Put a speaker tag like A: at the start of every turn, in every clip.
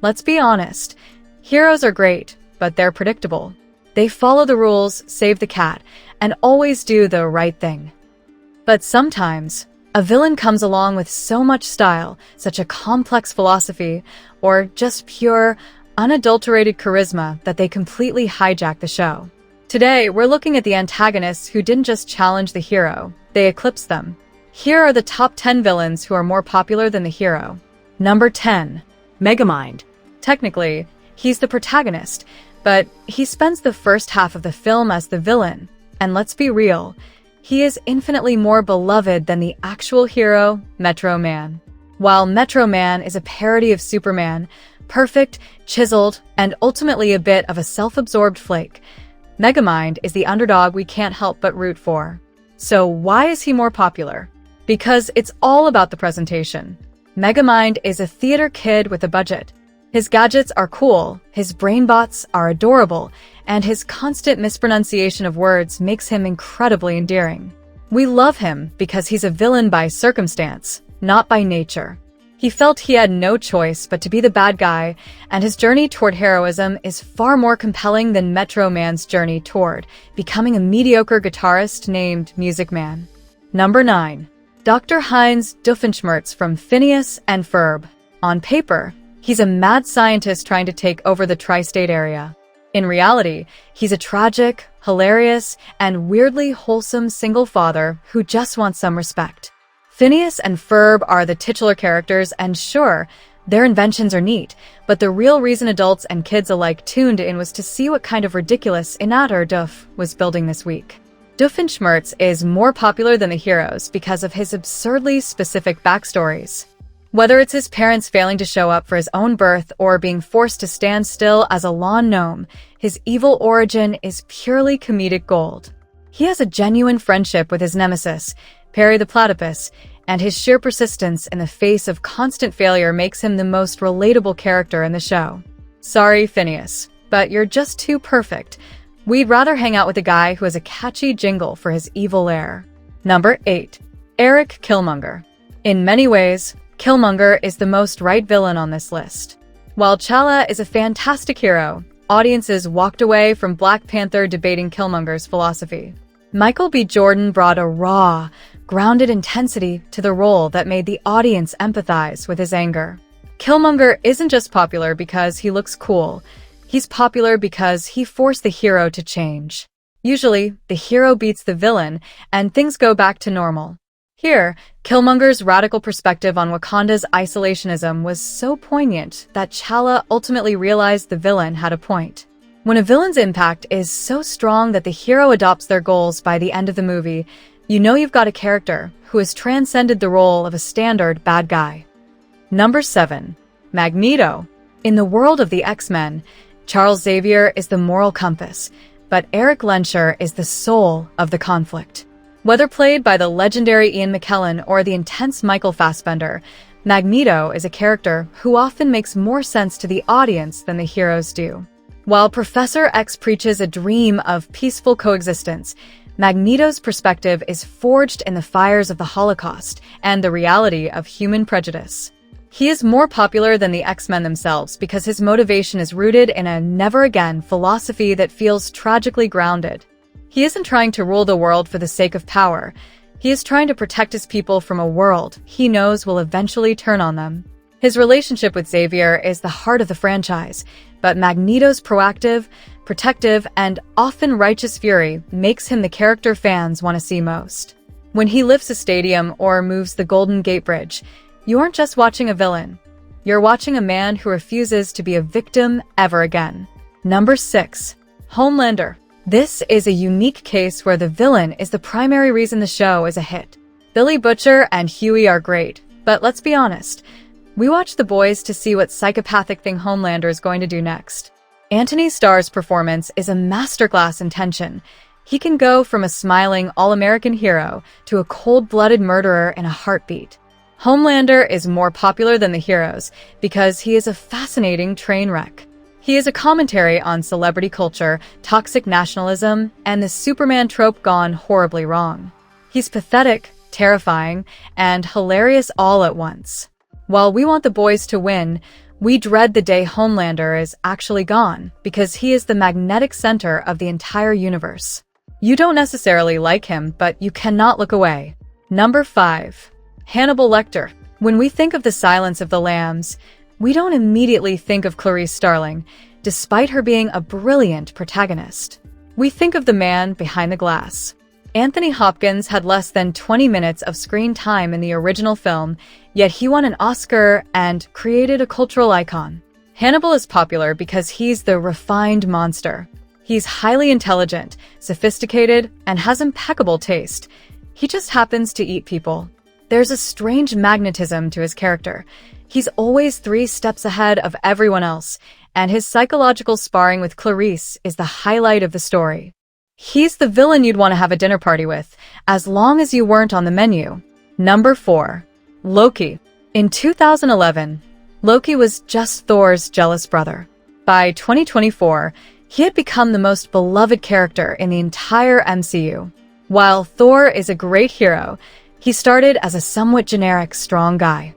A: Let's be honest, heroes are great, but they're predictable. They follow the rules, save the cat, and always do the right thing. But sometimes, a villain comes along with so much style, such a complex philosophy, or just pure, unadulterated charisma that they completely hijack the show. Today, we're looking at the antagonists who didn't just challenge the hero, they eclipsed them. Here are the top 10 villains who are more popular than the hero. Number 10.
B: Megamind.
A: Technically, he's the protagonist, but he spends the first half of the film as the villain. And let's be real, he is infinitely more beloved than the actual hero, Metro Man. While Metro Man is a parody of Superman, perfect, chiseled, and ultimately a bit of a self-absorbed flake, Megamind is the underdog we can't help but root for. So why is he more popular? Because it's all about the presentation. Megamind is a theater kid with a budget. His gadgets are cool, his brainbots are adorable, and his constant mispronunciation of words makes him incredibly endearing. We love him because he's a villain by circumstance, not by nature. He felt he had no choice but to be the bad guy, and his journey toward heroism is far more compelling than Metro Man's journey toward becoming a mediocre guitarist named Music Man. Number 9. Dr. Heinz Doofenshmirtz from Phineas and Ferb. On paper, he's a mad scientist trying to take over the tri-state area. In reality, he's a tragic, hilarious, and weirdly wholesome single father who just wants some respect. Phineas and Ferb are the titular characters, and sure, their inventions are neat, but the real reason adults and kids alike tuned in was to see what kind of ridiculous Inator Doof was building this week. Doofenshmirtz is more popular than the heroes because of his absurdly specific backstories. Whether it's his parents failing to show up for his own birth or being forced to stand still as a lawn gnome, his evil origin is purely comedic gold. He has a genuine friendship with his nemesis, Perry the Platypus, and his sheer persistence in the face of constant failure makes him the most relatable character in the show. Sorry, Phineas, but you're just too perfect. We'd rather hang out with a guy who has a catchy jingle for his evil lair. Number 8. Eric Killmonger. In many ways, Killmonger is the most right villain on this list. While T'Challa is a fantastic hero, audiences walked away from Black Panther debating Killmonger's philosophy. Michael B. Jordan brought a raw, grounded intensity to the role that made the audience empathize with his anger. Killmonger isn't just popular because he looks cool. He's popular because he forced the hero to change. Usually, the hero beats the villain, and things go back to normal. Here, Killmonger's radical perspective on Wakanda's isolationism was so poignant that T'Challa ultimately realized the villain had a point. When a villain's impact is so strong that the hero adopts their goals by the end of the movie, you know you've got a character who has transcended the role of a standard bad guy. Number 7. Magneto. In the world of the X-Men, Charles Xavier is the moral compass, but Eric Lehnsherr is the soul of the conflict. Whether played by the legendary Ian McKellen or the intense Michael Fassbender, Magneto is a character who often makes more sense to the audience than the heroes do. While Professor X preaches a dream of peaceful coexistence, Magneto's perspective is forged in the fires of the Holocaust and the reality of human prejudice. He is more popular than the X-Men themselves because his motivation is rooted in a never-again philosophy that feels tragically grounded. He isn't trying to rule the world for the sake of power. He is trying to protect his people from a world he knows will eventually turn on them. His relationship with Xavier is the heart of the franchise, but Magneto's proactive, protective, and often righteous fury makes him the character fans want to see most. When he lifts a stadium or moves the Golden Gate Bridge, you aren't just watching a villain. You're watching a man who refuses to be a victim ever again. Number 6. Homelander. This is a unique case where the villain is the primary reason the show is a hit. Billy Butcher and Huey are great, but let's be honest. We watch The Boys to see what psychopathic thing Homelander is going to do next. Anthony Starr's performance is a masterclass in tension. He can go from a smiling all-American hero to a cold-blooded murderer in a heartbeat. Homelander is more popular than the heroes because he is a fascinating train wreck. He is a commentary on celebrity culture, toxic nationalism, and the Superman trope gone horribly wrong. He's pathetic, terrifying, and hilarious all at once. While we want the boys to win, We dread the day Homelander is actually gone because he is the magnetic center of the entire universe. You don't necessarily like him, but you cannot look away. Number 5. Hannibal Lecter. When we think of the Silence of the Lambs, we don't immediately think of Clarice Starling, despite her being a brilliant protagonist. We think of the man behind the glass. Anthony Hopkins had less than 20 minutes of screen time in the original film, yet he won an Oscar and created a cultural icon. Hannibal is popular because he's the refined monster. He's highly intelligent, sophisticated, and has impeccable taste. He just happens to eat people. There's a strange magnetism to his character. He's always 3 steps ahead of everyone else, and his psychological sparring with Clarice is the highlight of the story. He's the villain you'd want to have a dinner party with, as long as you weren't on the menu. Number 4. Loki. In 2011, Loki was just Thor's jealous brother. By 2024, he had become the most beloved character in the entire MCU. While Thor is a great hero, he started as a somewhat generic strong guy.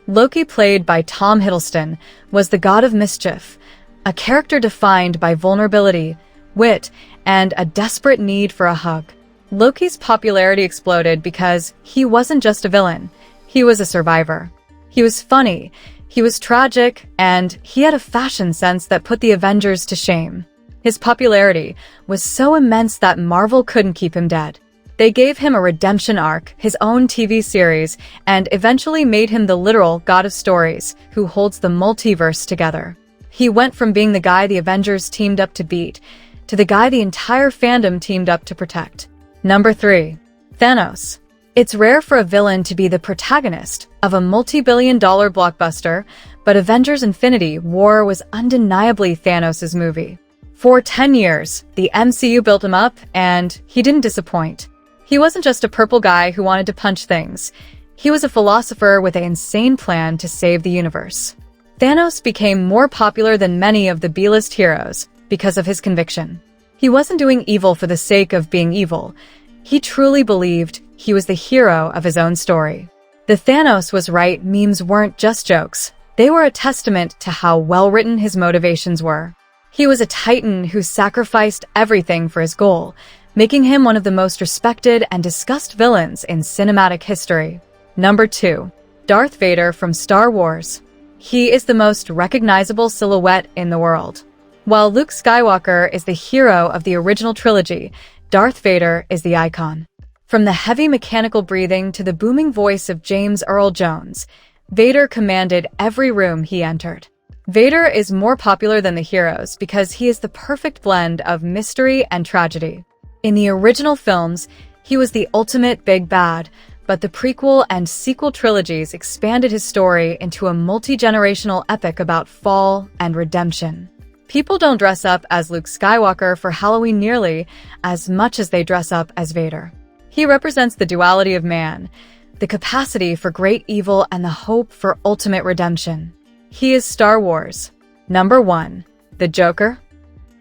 A: Loki, played by Tom Hiddleston, was the god of mischief, a character defined by vulnerability, wit, and a desperate need for a hug. Loki's popularity exploded because he wasn't just a villain, he was a survivor. He was funny, he was tragic, and he had a fashion sense that put the Avengers to shame. His popularity was so immense that Marvel couldn't keep him dead. They gave him a redemption arc, his own TV series, and eventually made him the literal god of stories who holds the multiverse together. He went from being the guy the Avengers teamed up to beat to the guy the entire fandom teamed up to protect. Number 3. Thanos. It's rare for a villain to be the protagonist of a multi-billion-dollar blockbuster, but Avengers Infinity War was undeniably Thanos' movie. For 10 years, the MCU built him up, and he didn't disappoint. He wasn't just a purple guy who wanted to punch things. He was a philosopher with an insane plan to save the universe. Thanos became more popular than many of the B-list heroes because of his conviction. He wasn't doing evil for the sake of being evil. He truly believed he was the hero of his own story. The Thanos was right memes weren't just jokes. They were a testament to how well-written his motivations were. He was a titan who sacrificed everything for his goal, making him one of the most respected and discussed villains in cinematic history. Number 2. Darth Vader from Star Wars. He is the most recognizable silhouette in the world. While Luke Skywalker is the hero of the original trilogy, Darth Vader is the icon. From the heavy mechanical breathing to the booming voice of James Earl Jones, Vader commanded every room he entered. Vader is more popular than the heroes because he is the perfect blend of mystery and tragedy. In the original films, he was the ultimate big bad, but the prequel and sequel trilogies expanded his story into a multi-generational epic about fall and redemption. People don't dress up as Luke Skywalker for Halloween nearly as much as they dress up as Vader. He represents the duality of man, the capacity for great evil and the hope for ultimate redemption. He is Star Wars. Number 1. The Joker.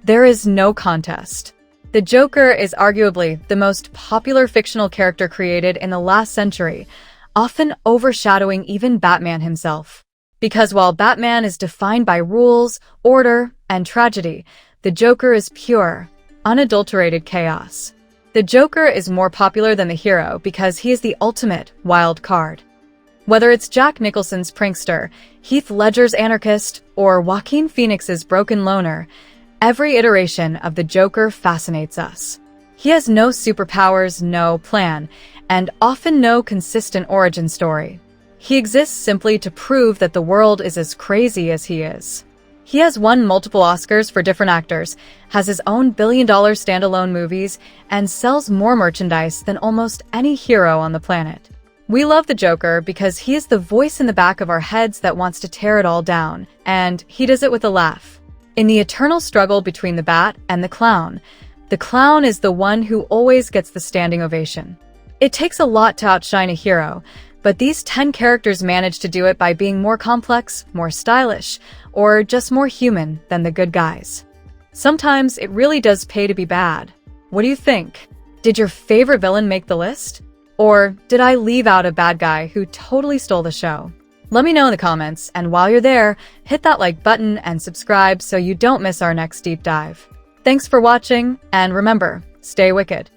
A: There is no contest. The Joker is arguably the most popular fictional character created in the last century, often overshadowing even Batman himself. Because while Batman is defined by rules, order, and tragedy, the Joker is pure, unadulterated chaos. The Joker is more popular than the hero because he is the ultimate wild card. Whether it's Jack Nicholson's prankster, Heath Ledger's anarchist, or Joaquin Phoenix's broken loner, every iteration of the Joker fascinates us. He has no superpowers, no plan, and often no consistent origin story. He exists simply to prove that the world is as crazy as he is. He has won multiple Oscars for different actors, has his own billion-dollar standalone movies, and sells more merchandise than almost any hero on the planet. We love the Joker because he is the voice in the back of our heads that wants to tear it all down, and he does it with a laugh. In the eternal struggle between the Bat and the Clown is the one who always gets the standing ovation. It takes a lot to outshine a hero, but these 10 characters manage to do it by being more complex, more stylish, or just more human than the good guys. Sometimes it really does pay to be bad. What do you think? Did your favorite villain make the list? Or did I leave out a bad guy who totally stole the show? Let me know in the comments, and while you're there, hit that like button and subscribe so you don't miss our next deep dive. Thanks for watching, and remember, stay wicked.